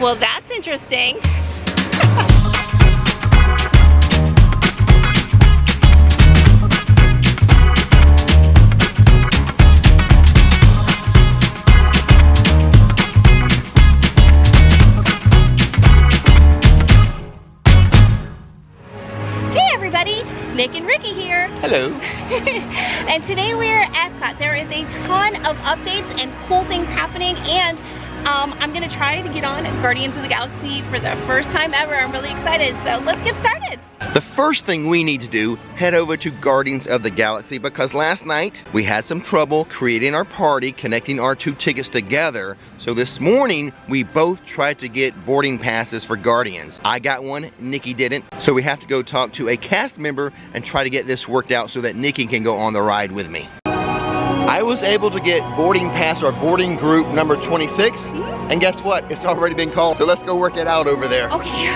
Well, that's interesting. Nick and Ricky here. Hello. And today we're at Epcot. There is a ton of updates and cool things happening, and I'm gonna try to get on Guardians of the Galaxy for the first time ever. I'm really excited, so let's get started. The first thing we need to do, head over to Guardians of the Galaxy, because last night we had some trouble creating our party, connecting our two tickets together. So this morning we both tried to get boarding passes for Guardians. I got one, Nikki didn't. So we have to go talk to a cast member and try to get this worked out so that Nikki can go on the ride with me. I was able to get boarding pass or boarding group number 26, and guess what? It's already been called, so let's go work it out over there. Okay.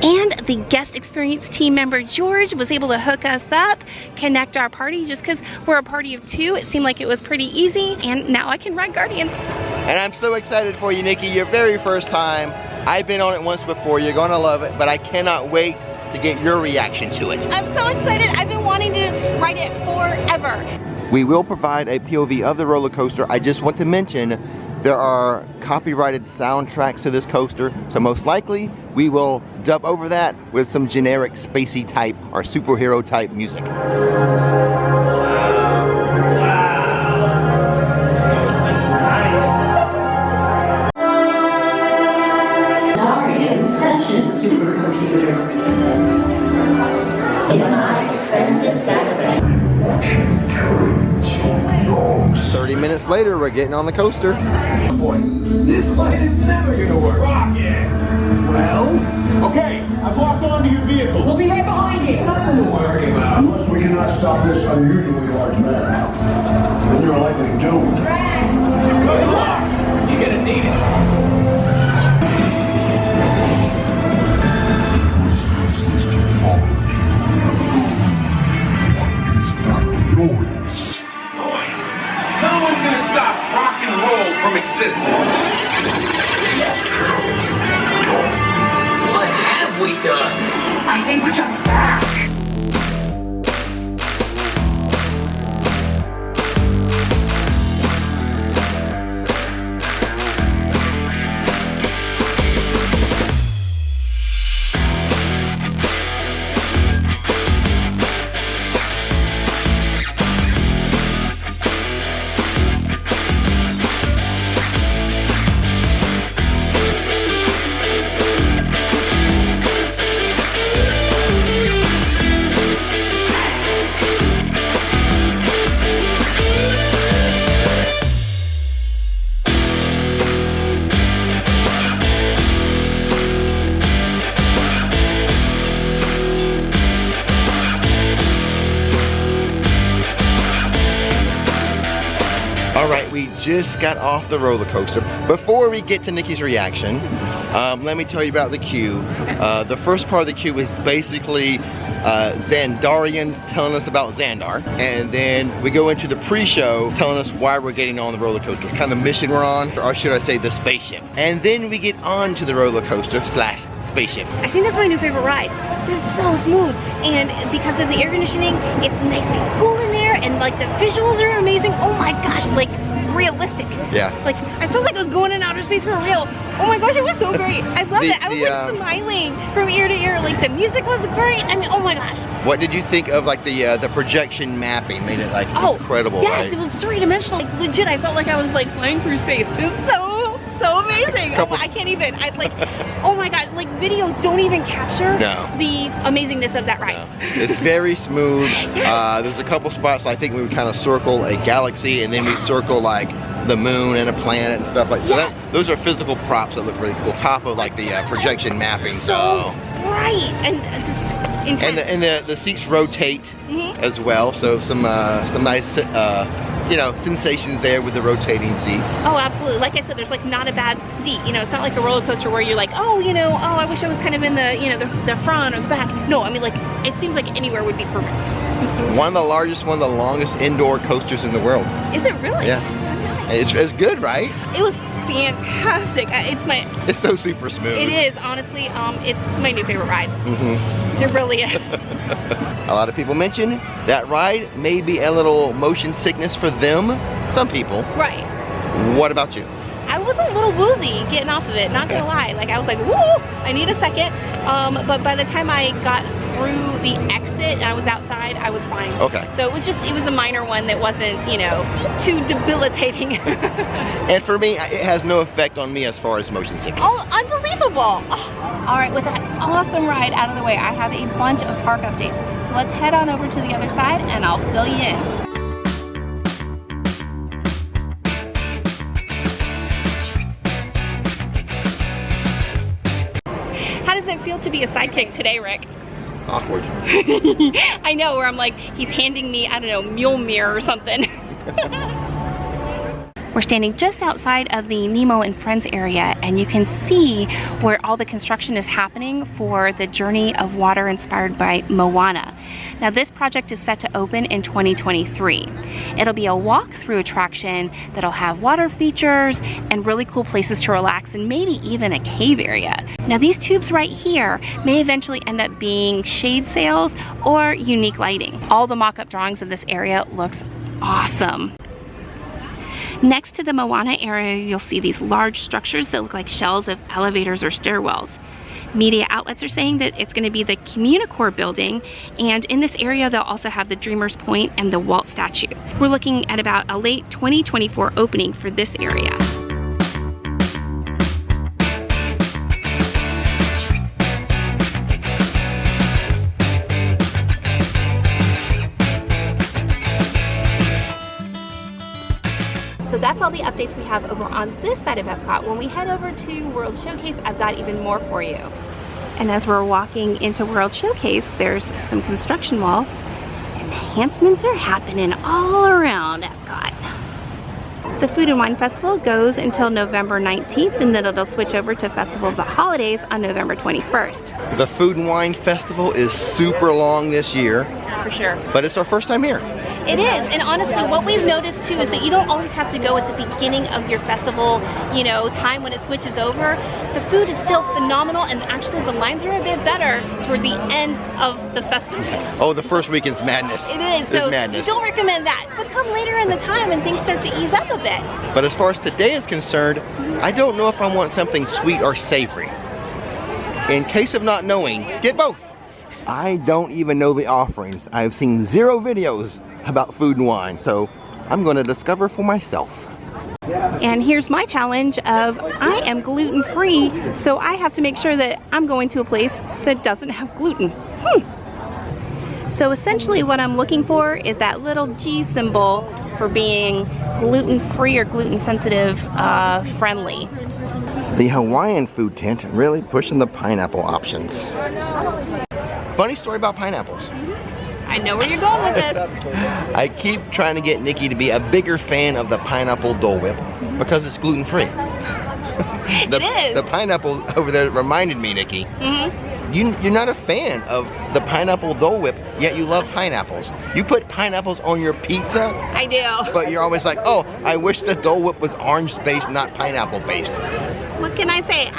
And the guest experience team member George was able to hook us up, connect our party. Just because we're a party of two, it seemed like it was pretty easy, and now I can ride Guardians. And I'm so excited for you, Nikki, your very first time. I've been on it once before, you're gonna love it, but I cannot wait to get your reaction to it. I'm so excited, I've been wanting to ride it forever. We will provide a POV of the roller coaster. I just want to mention there are copyrighted soundtracks to this coaster, so most likely we will dub over that with some generic spacey type or superhero type music. Darian's Session Supercomputer. In my extensive database. 30 minutes later, we're getting on the coaster. This light is never gonna work. Rocket! Well, okay, I've locked onto your vehicle. We'll be right behind you. Nothing to worry about. Unless we cannot stop this unusually large man, then you're likely doomed. Rex! Good luck! You're gonna need it. Mr. Follow me. What is that noise? No one's gonna stop rock and roll from existing. What have we done? I think we're just back. Alright, we just got off the roller coaster. Before we get to Nikki's reaction, let me tell you about the queue. The first part of the queue is basically Xandarians telling us about Xandar. And then we go into the pre-show telling us why we're getting on the roller coaster, what kind of mission we're on, or should I say the spaceship. And then we get on to the roller coaster slash spaceship. I think that's my new favorite ride. This is so smooth, and because of the air conditioning, it's nice and cool in there, and like the visuals are amazing. Oh my gosh, like realistic. Yeah. Like I felt like I was going in outer space for real. Oh my gosh, it was so great. I loved it. I was like smiling from ear to ear. Like the music was great. I mean, oh my gosh. What did you think of like the projection mapping? Made it like incredible. Yes, right? it was three-dimensional. Like legit, I felt like I was like flying through space. It was so amazing. Oh, I can't even. I like. Oh my god, like videos don't even capture the amazingness of that ride. No. It's very smooth. Yes. There's a couple spots I think we would kind of circle a galaxy, and then we circle like the moon and a planet and stuff like that. Yes. So those are physical props that look really cool. Top of like the projection mapping. So bright and just intense. And the seats rotate as well. So some nice you know, sensations there with the rotating seats. Oh, absolutely. Like I said, there's like not a bad seat. You know, it's not like a roller coaster where you're like, oh, you know, oh, I wish I was kind of in the, you know, the front or the back. No, I mean, like, it seems like anywhere would be perfect. One of the largest, one of the longest indoor coasters in the world. Is it really? Yeah. It's good, right? It was fantastic. It's so super smooth. It is, honestly, it's my new favorite ride. Mm-hmm. It really is. A lot of people mention that ride may be a little motion sickness for them. Some people. Right. What about you? I was a little woozy getting off of it, not gonna lie. Like, I was like, woo, I need a second. But by the time I got through the exit and I was outside, I was fine. Okay. So it was a minor one that wasn't, you know, too debilitating. And for me, it has no effect on me as far as motion sickness. Oh, unbelievable. Oh, all right, with that awesome ride out of the way, I have a bunch of park updates. So let's head on over to the other side and I'll fill you in. How does it feel to be a sidekick today, Rick? Awkward. I know, where I'm like, he's handing me, I don't know, Mjolnir or something. We're standing just outside of the Nemo and Friends area, and you can see where all the construction is happening for the Journey of Water inspired by Moana. Now, this project is set to open in 2023. It'll be a walk-through attraction that'll have water features and really cool places to relax, and maybe even a cave area. Now, these tubes right here may eventually end up being shade sails or unique lighting. All the mock-up drawings of this area looks awesome. Next to the Moana area, you'll see these large structures that look like shells of elevators or stairwells. Media outlets are saying that it's going to be the Communicore building, and in this area they'll also have the Dreamer's Point and the Walt statue. We're looking at about a late 2024 opening for this area. So that's all the updates we have over on this side of Epcot. When we head over to World Showcase, I've got even more for you. And as we're walking into World Showcase, there's some construction walls. Enhancements are happening all around Epcot. The Food and Wine Festival goes until November 19th, and then it'll switch over to Festival of the Holidays on November 21st. The Food and Wine Festival is super long this year. For sure. But it's our first time here. It is, and honestly, what we've noticed too is that you don't always have to go at the beginning of your festival, you know, time when it switches over. The food is still phenomenal, and actually the lines are a bit better toward the end of the festival. Oh, the first weekend's madness. It is, so madness. Don't recommend that. But come later in the time and things start to ease up a bit. But as far as today is concerned, I don't know if I want something sweet or savory. In case of not knowing, get both. I don't even know the offerings. I've seen 0 videos about Food and Wine, so I'm going to discover for myself. And here's my challenge of I am gluten-free, so I have to make sure that I'm going to a place that doesn't have gluten. So essentially what I'm looking for is that little G symbol for being gluten-free or gluten-sensitive friendly. The Hawaiian food tent really pushing the pineapple options. Funny story about pineapples. I know where you're going with this. I keep trying to get Nikki to be a bigger fan of the pineapple Dole Whip because it's gluten-free. It is. The pineapple over there reminded me, Nikki. You're not a fan of the pineapple Dole Whip, yet you love pineapples. You put pineapples on your pizza. I do. But you're always like, oh, I wish the Dole Whip was orange-based, not pineapple-based. What can I say?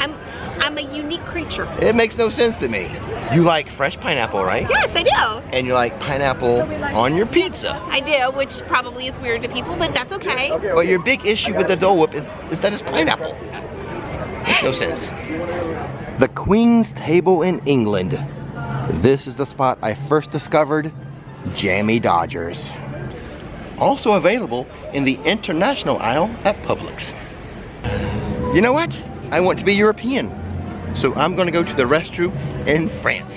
I'm a unique creature. It makes no sense to me. You like fresh pineapple, right? Yes, I do. And you like pineapple on your pizza. I do, which probably is weird to people, but that's okay. But your big issue with the Dole Whip is that it's pineapple. Makes no sense. The Queen's Table in England. This is the spot I first discovered Jammy Dodgers. Also available in the international aisle at Publix. You know what? I want to be European. So I'm going to go to the restroom in France.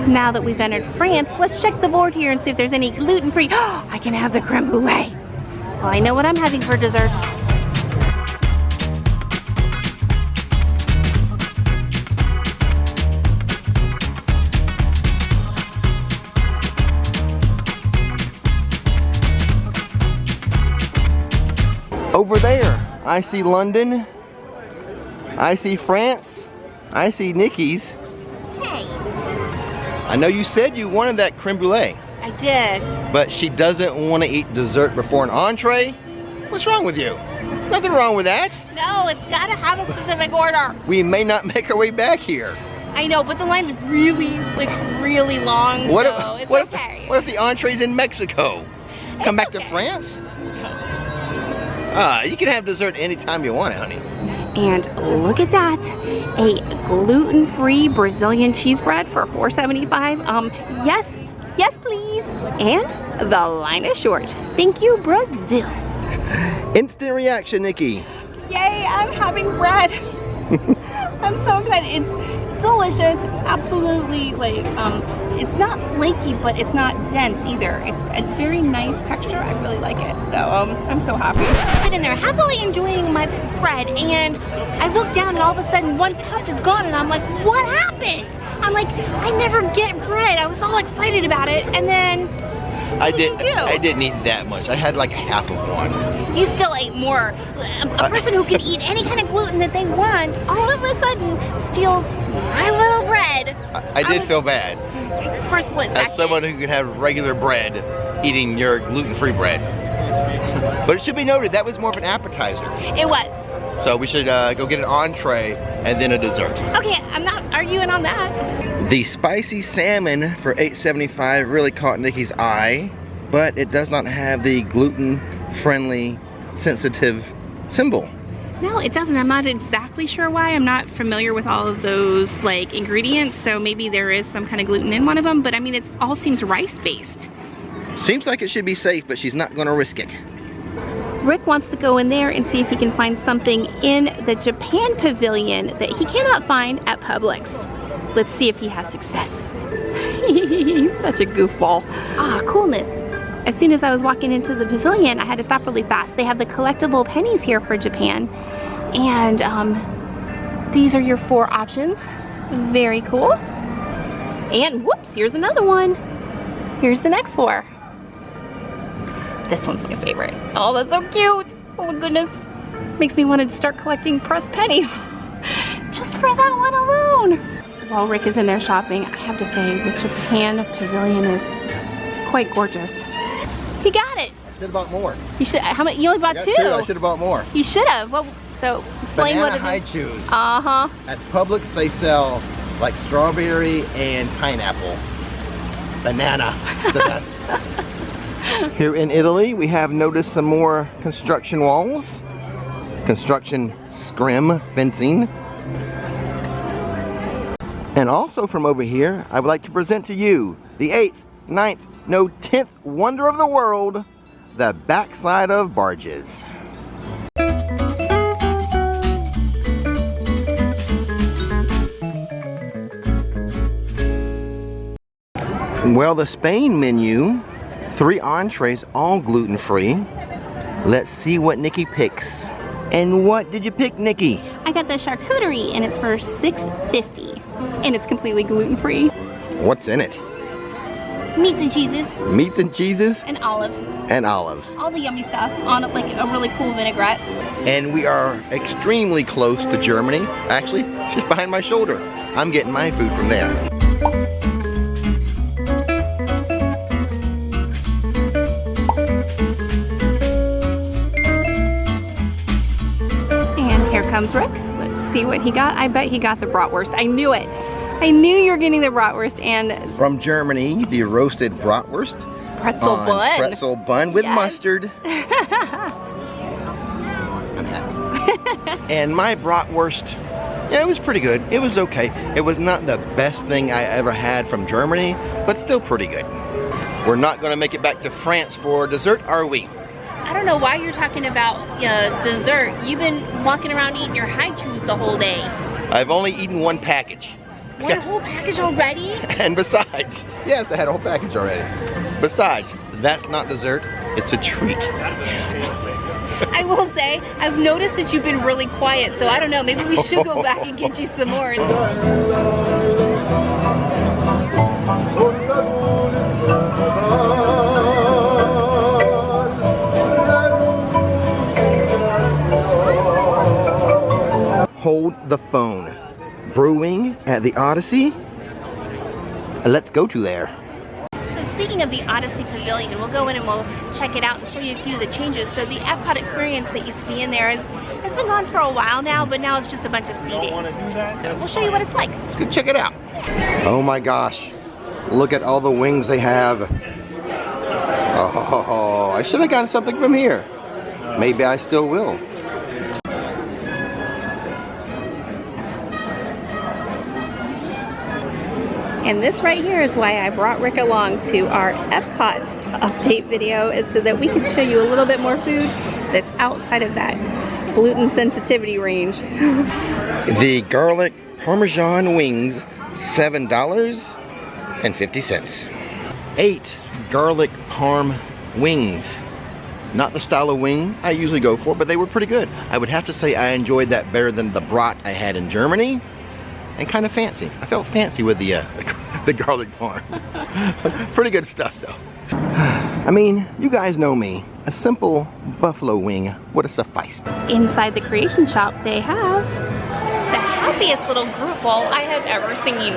Now that we've entered France, let's check the board here and see if there's any gluten-free. Oh, I can have the creme brulee. Well, I know what I'm having for dessert. Over there, I see London. I see France. I see Nikki's. Hey. I know you said you wanted that creme brulee. I did. But she doesn't want to eat dessert before an entree. What's wrong with you? Nothing wrong with that. No, it's gotta have a specific order. We may not make our way back here. I know, but the line's really, like, really long, What so if, it's what okay. If, what if the entree's in Mexico? Come back to France? You can have dessert anytime you want it, honey. And look at that, a gluten-free Brazilian cheese bread for $4.75. Yes please. And the line is short. Thank you, Brazil. Instant reaction, Nikki. Yay, I'm having bread. I'm so excited. It's delicious, absolutely, like, it's not flaky, but it's not dense either. It's a very nice texture. I really like it. So I'm so happy. I'm sitting there happily enjoying my bread, and I look down and all of a sudden one puff is gone, and I'm like, what happened? I'm like, I never get bread. I was all excited about it, and then I didn't eat that much. I had like half of one. You still ate more. A person who can eat any kind of gluten that they want, all of a sudden steals my little bread. I did feel bad. For a split second. As someone who can have regular bread, eating your gluten-free bread. But it should be noted, that was more of an appetizer. It was. So we should go get an entree and then a dessert. Okay, I'm not arguing on that. The spicy salmon for $8.75 really caught Nikki's eye, but it does not have the gluten-friendly, sensitive symbol. No, it doesn't. I'm not exactly sure why. I'm not familiar with all of those like ingredients, so maybe there is some kind of gluten in one of them, but I mean, it all seems rice-based. Seems like it should be safe, but she's not gonna risk it. Rick wants to go in there and see if he can find something in the Japan Pavilion that he cannot find at Publix. Let's see if he has success. He's such a goofball. Ah, coolness. As soon as I was walking into the pavilion, I had to stop really fast. They have the collectible pennies here for Japan. And these are your 4 options. Very cool. And whoops, here's another one. Here's the next 4. This one's my favorite. Oh, that's so cute. Oh my goodness. Makes me want to start collecting pressed pennies. Just for that one alone. While Rick is in there shopping, I have to say the Japan Pavilion is quite gorgeous. He got it. I should have bought more. You should. How many? You only bought 2. I should have bought more. You should have. Well, so explain Banana what it high is. chews. Uh-huh. At Publix, they sell like strawberry and pineapple. Banana, the best. Here in Italy, we have noticed some more construction walls, construction scrim fencing. And also from over here, I would like to present to you the 8th, 9th, no 10th wonder of the world, the backside of barges. Well, the Spain menu, 3 entrees, all gluten-free. Let's see what Nikki picks. And what did you pick, Nikki? I got the charcuterie, and it's for $6.50, and it's completely gluten-free. What's in it? Meats and cheeses. Meats and cheeses? And olives. And olives. All the yummy stuff on like a really cool vinaigrette. And we are extremely close to Germany. Actually, just behind my shoulder. I'm getting my food from there. And here comes Rick. Let's see what he got. I bet he got the bratwurst. I knew it. I knew you were getting the bratwurst. And from Germany, the roasted bratwurst. Pretzel bun. Pretzel bun with mustard. I'm happy. And my bratwurst, yeah, it was pretty good. It was okay. It was not the best thing I ever had from Germany, but still pretty good. We're not going to make it back to France for dessert, are we? I don't know why you're talking about dessert. You've been walking around eating your high chews the whole day. I've only eaten 1 package. One whole package already? And besides, yes, I had a whole package already. Besides, that's not dessert, it's a treat. I will say, I've noticed that you've been really quiet, so I don't know, maybe we should go back and get you some more. Hold the phone. Brewing at the Odyssey. Let's go to there. speaking of the Odyssey Pavilion, we'll go in and we'll check it out and show you a few of the changes. So the Epcot experience that used to be in there has been gone for a while now, but now it's just a bunch of seating. So we'll show you what it's like. Let's go check it out. Oh my gosh. Look at all the wings they have. Oh, I should have gotten something from here. Maybe I still will. And this right here is why I brought Rick along to our Epcot update video, is so that we can show you a little bit more food that's outside of that gluten sensitivity range. The garlic Parmesan wings, $7.50. 8 garlic parm wings. Not the style of wing I usually go for, but they were pretty good. I would have to say I enjoyed that better than the brat I had in Germany. And kind of fancy. I felt fancy with the garlic parm. Pretty good stuff though. I mean, you guys know me. A simple buffalo wing would have sufficed. Inside the creation shop, they have the happiest little Groot bowl I have ever seen.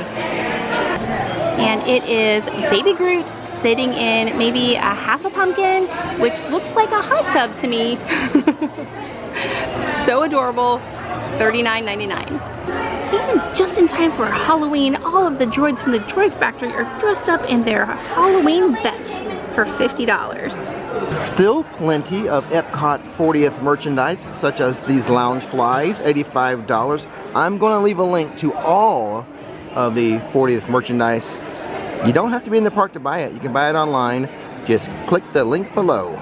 And it is Baby Groot sitting in maybe a half a pumpkin, which looks like a hot tub to me. So adorable, $39.99. And just in time for Halloween, all of the droids from the Droid Factory are dressed up in their Halloween best for $50. Still plenty of Epcot 40th merchandise, such as these lounge flies, $85. I'm going to leave a link to all of the 40th merchandise. You don't have to be in the park to buy it. You can buy it online. Just click the link below.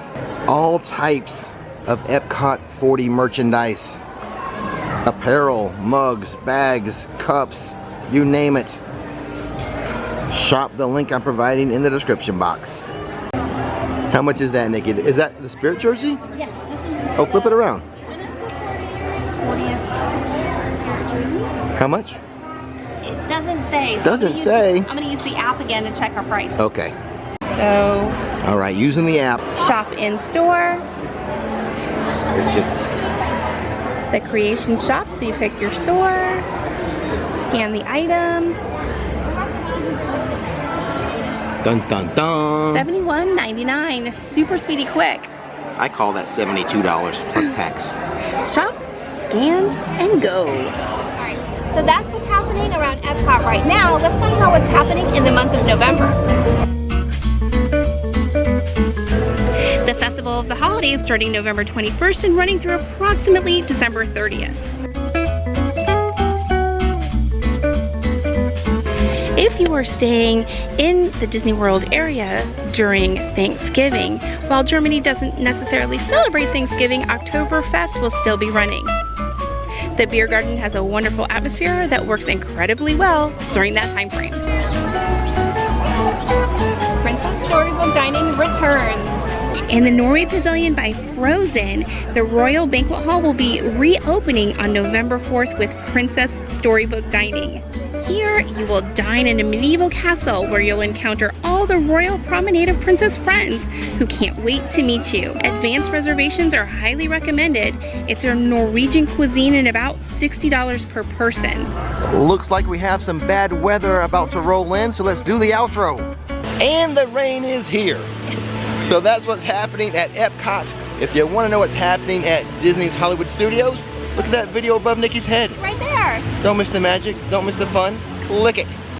All types of Epcot 40 merchandise. Apparel, mugs, bags, cups, you name it. Shop the link I'm providing in the description box. How much is that, Nikki? Is that the Spirit jersey? Yes. Oh, flip it around. How much? It doesn't say. So Doesn't say. I'm going to use the app again to check our price. Okay. So, All right, using the app. shop in store. It's just The creation shop, so you pick your store, scan the item. dun dun dun. $71.99, super speedy quick. I call that $72 plus tax. Shop, scan, and go. Alright, so that's what's happening around Epcot right now. Let's talk about what's happening in the month of November. The Festival of the Holidays starting November 21st and running through approximately December 30th. If you are staying in the Disney World area during Thanksgiving, while Germany doesn't necessarily celebrate Thanksgiving, Oktoberfest will still be running. The beer garden has a wonderful atmosphere that works incredibly well during that time frame. Princess Storybook Dining returns. In the Norway Pavilion by Frozen, the Royal Banquet Hall will be reopening on November 4th with Princess Storybook Dining. Here, you will dine in a medieval castle where you'll encounter all the royal promenade of princess friends who can't wait to meet you. Advanced reservations are highly recommended. It's a Norwegian cuisine and about $60 per person. Looks like we have some bad weather about to roll in, so let's do the outro. And the rain is here. So that's what's happening at Epcot. If you want to know what's happening at Disney's Hollywood Studios, look at that video above Nikki's head. Right there. Don't miss the magic, don't miss the fun. Click it.